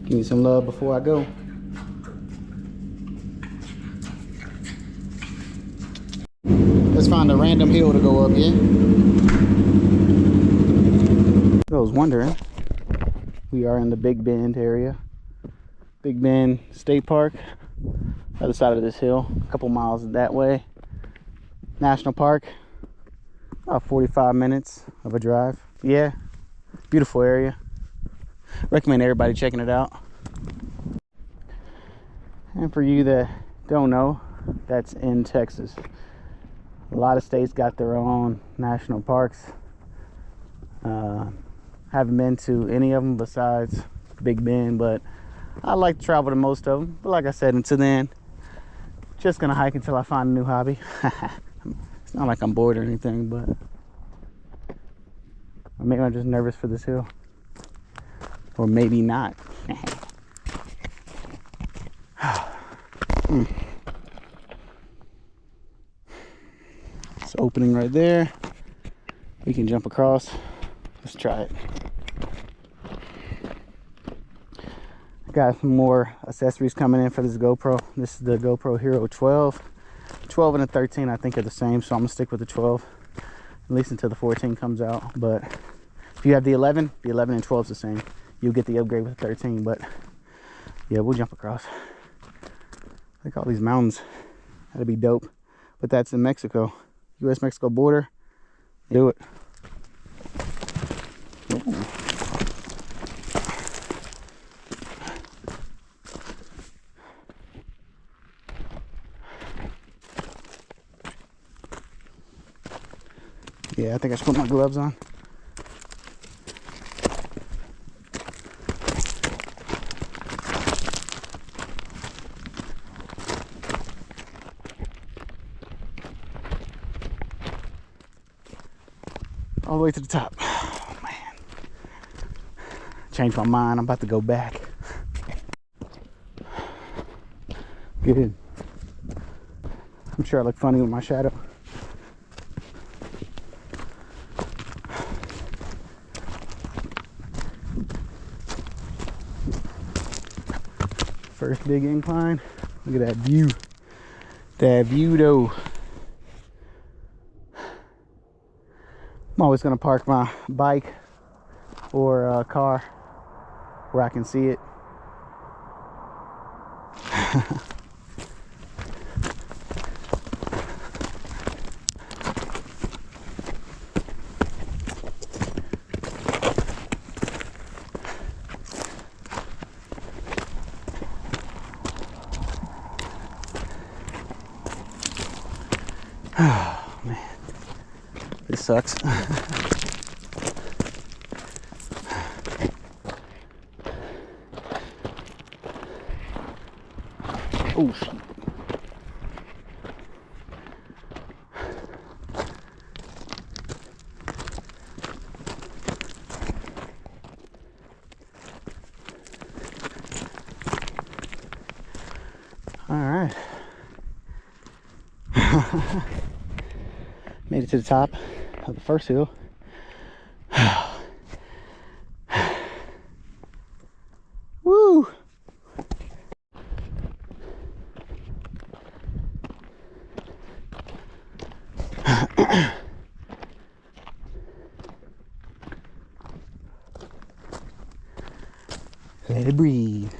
Give me some love before I go. Let's find a random hill to go up, yeah? I was wondering, we are in the Big Bend area. Big Bend State Park, other side of this hill, a couple miles that way. National Park, about 45 minutes of a drive. Yeah, beautiful area. Recommend everybody checking it out. And for you that don't know, that's in Texas. A lot of states got their own national parks. Haven't been to any of them besides Big Bend, but I like to travel to most of them. But like I said, until then, just gonna hike until I find a new hobby. It's not like I'm bored or anything, but maybe I'm just nervous for this hill, or maybe not. It's opening right there. We can jump across. Let's try it. Got some more accessories coming in for this GoPro. This is the GoPro Hero 12. 12 and a 13 I think are the same, so I'm gonna stick with the 12 at least until the 14 comes out. But if you have the 11 and 12 is the same. You'll get the upgrade with the 13. But yeah, we'll jump across. Look at all these mountains. That'd be dope. But that's in Mexico, US-Mexico border. Do it. Ooh. Yeah, I think I should put my gloves on. All the way to the top. Oh man. Changed my mind. I'm about to go back. Good. I'm sure I look funny with my shadow. First big incline. Look at that view. That view though. I'm always gonna park my bike or car where I can see it. Oh man, this sucks. Oh shit. All right. Made it to the top of the first hill. Woo! Let it breathe.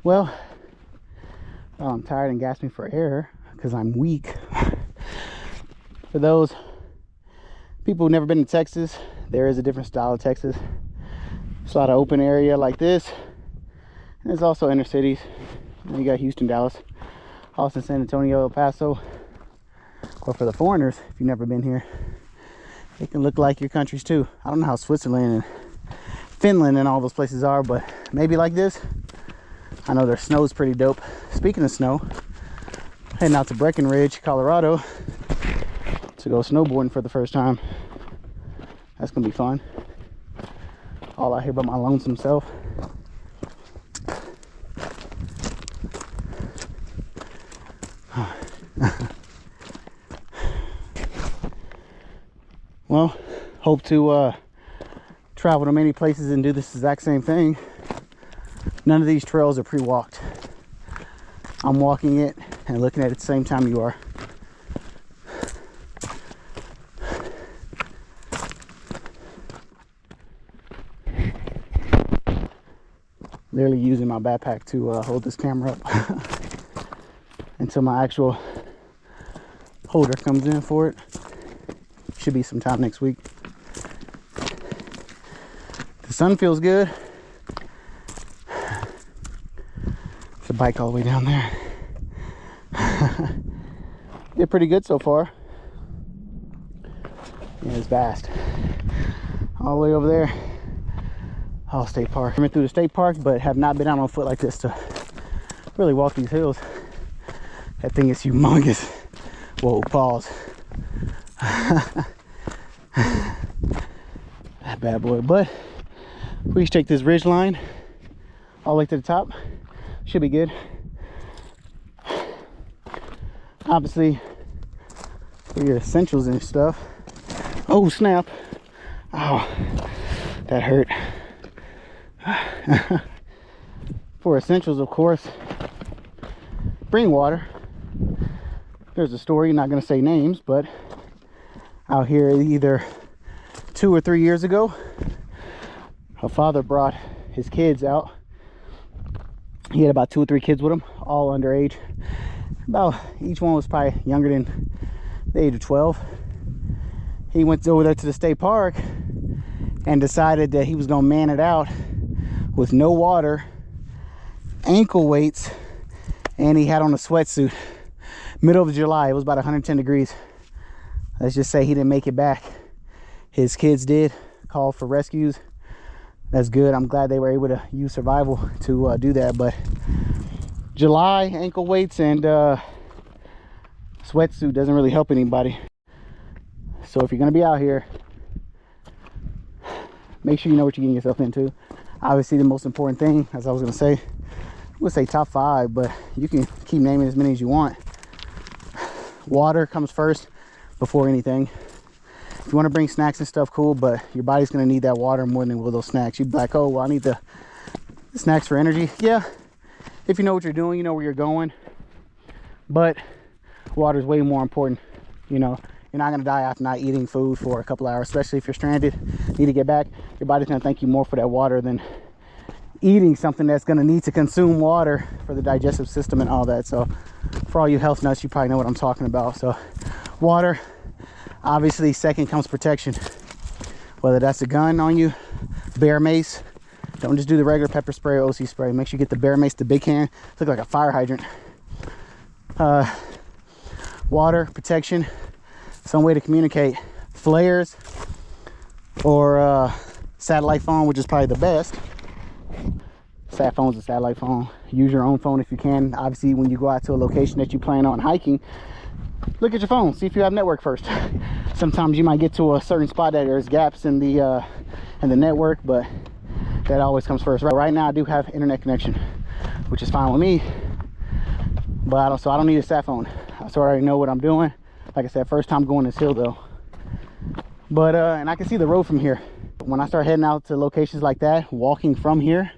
Well, I'm tired and gasping for air because I'm weak. For those people who've never been to Texas, there is a different style of Texas. It's a lot of open area like this. And there's also inner cities. You got Houston, Dallas. Austin, San Antonio, El Paso. Or for the foreigners, if you've never been here, it can look like your countries too. I don't know how Switzerland and Finland and all those places are, but maybe like this. I know their snow's pretty dope. Speaking of snow, heading out to Breckenridge, Colorado to go snowboarding for the first time. That's gonna be fun. All out here by my lonesome self. Well, hope to travel to many places and do this exact same thing. None of these trails are pre-walked. I'm walking it and looking at it at the same time you are. Literally using my backpack to hold this camera up until my actual holder comes in for it. Should be sometime next week. The sun feels good. There's a bike all the way down there. Did pretty good so far. Yeah, it's vast. All the way over there. Oh, state park. I went through the state park, but have not been out on foot like this to really walk these hills. That thing is humongous. Whoa, pause. That bad boy. But we just take this ridge line all the way to the top. Should be good. Obviously, for your essentials and stuff. Oh, snap. Oh, that hurt. For essentials, of course, bring water. There's a story, not going to say names, but out here either 2 or 3 years ago, a father brought his kids out. He had about 2 or 3 kids with him, all underage. About each one was probably younger than the age of 12. He went over there to the state park and decided that he was going to man it out with no water, ankle weights, and he had on a sweatsuit. Middle of July, it was about 110 degrees. Let's just say he didn't make it back. His kids did, called for rescues. That's good. I'm glad they were able to use survival to do that. But July, ankle weights, and sweatsuit doesn't really help anybody. So if you're going to be out here, make sure you know what you're getting yourself into. Obviously, the most important thing, as I was going to say, I would say top 5, but you can keep naming as many as you want. Water comes first before anything. If you want to bring snacks and stuff, cool, but your body's going to need that water more than will those snacks. You'd be like, oh, well, I need the snacks for energy. Yeah, if you know what you're doing, you know where you're going. But water is way more important. You know, you're not going to die after not eating food for a couple hours, especially if you're stranded, need to get back. Your body's going to thank you more for that water than eating something that's going to need to consume water for the digestive system and all that. So for all you health nuts, you probably know what I'm talking about. So water, obviously. Second comes protection, whether that's a gun on you, bear mace. Don't just do the regular pepper spray or OC spray. Make sure you get the bear mace, the big can. Look like a fire hydrant. Water, protection, some way to communicate. Flares or satellite phone, which is probably the best. Sat phone's a satellite phone. Use your own phone if you can. Obviously, when you go out to a location that you plan on hiking, look at your phone, see if you have network first. Sometimes you might get to a certain spot that there's gaps in the network, but that always comes first. Right now I do have internet connection, which is fine with me, but I don't need a sat phone. So I already know what I'm doing. Like I said, first time going this hill though. But and I can see the road from here. When I start heading out to locations like that, walking from here,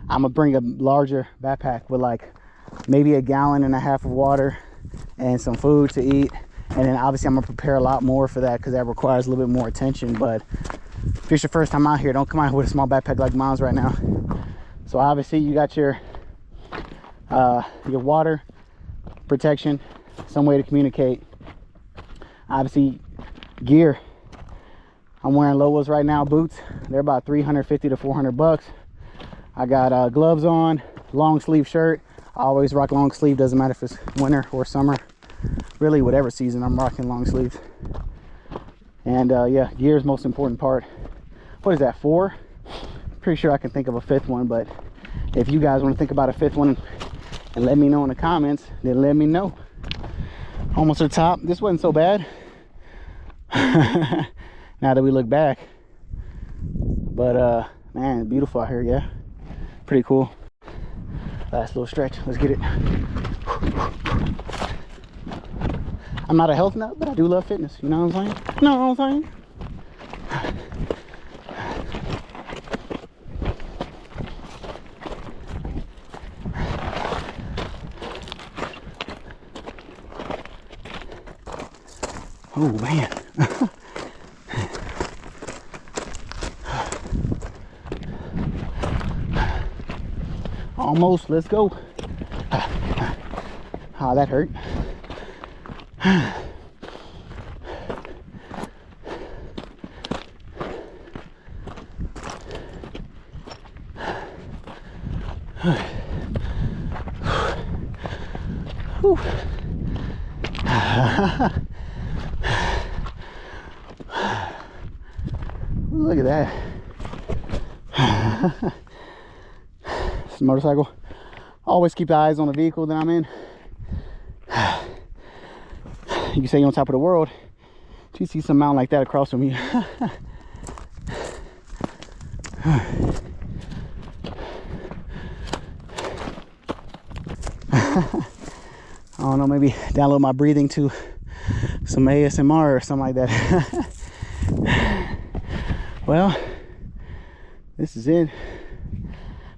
I'm gonna bring a larger backpack with like maybe 1.5 gallons of water and some food to eat. And then obviously I'm gonna prepare a lot more for that because that requires a little bit more attention. But if it's your first time out here, don't come out here with a small backpack like mine's right now. So obviously you got your water, protection, some way to communicate. Obviously gear. I'm wearing Lowos right now, boots. They're about $350 to $400. I got gloves on, long sleeve shirt. I always rock long sleeve, doesn't matter if it's winter or summer. Really, whatever season, I'm rocking long sleeves. And yeah, gear is most important part. What is that, 4? Pretty sure I can think of a 5th one, but if you guys want to think about a 5th one and let me know in the comments, then let me know. Almost to the top. This wasn't so bad. Now that we look back. But man, beautiful out here, yeah. Pretty cool. Last little stretch. Let's get it. I'm not a health nut, but I do love fitness. You know what I'm saying? You know what I'm saying? Oh man. Almost. Let's go. Ah, that hurt. Look at that. This motorcycle. Always keep the eyes on the vehicle that I'm in. You can say you're on top of the world. You see some mountain like that across from you. I don't know, maybe download my breathing to some ASMR or something like that. Well, this is it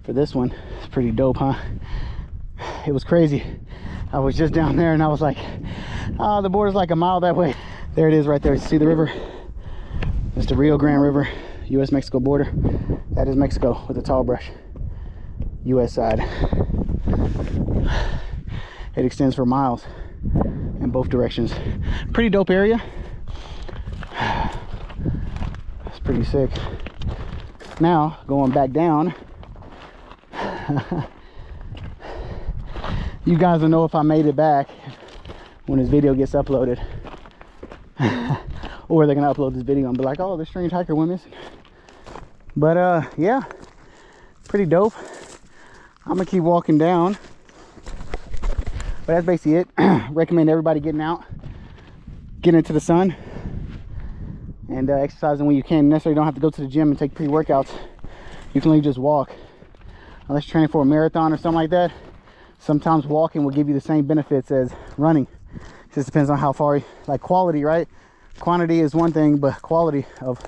for this one. It's pretty dope, huh? It was crazy. I was just down there and I was like, oh, the border's like a mile that way. There it is right there. See the river? It's the Rio Grande River, US-Mexico border. That is Mexico with the tall brush. US side. It extends for miles in both directions. Pretty dope area. It's pretty sick. Now, going back down. You guys will know if I made it back when this video gets uploaded. Or they're gonna upload this video and be like, oh, this strange hiker went missing. But yeah, pretty dope. I'm gonna keep walking down. But that's basically it. Recommend everybody getting out, getting into the sun, and exercising when you can. You necessarily don't have to go to the gym and take pre-workouts. You can only just walk. Unless you're training for a marathon or something like that. Sometimes walking will give you the same benefits as running. It just depends on how far, like quality, right? Quantity is one thing, but quality of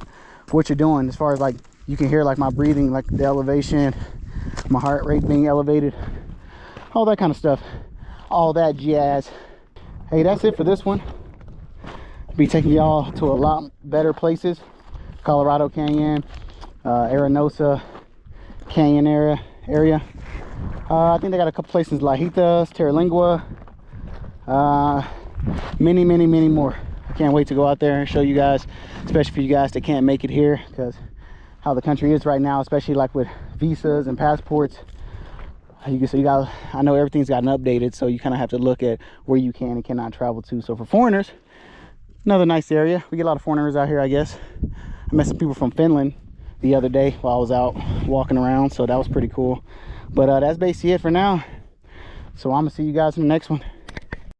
what you're doing, as far as like, you can hear like my breathing, like the elevation, my heart rate being elevated, all that kind of stuff. All that jazz. Hey, that's it for this one. I'll be taking y'all to a lot better places. Colorado Canyon, Areronosa Canyon area. I think they got a couple places, Lajitas, Terralingua, many more. I can't wait to go out there and show you guys, especially for you guys that can't make it here, because how the country is right now, especially like with visas and passports. I know everything's gotten updated, so you kind of have to look at where you can and cannot travel to. So for foreigners, another nice area. We get a lot of foreigners out here, I guess. I met some people from Finland the other day while I was out walking around, so that was pretty cool. But that's basically it for now. So I'm gonna see you guys in the next one.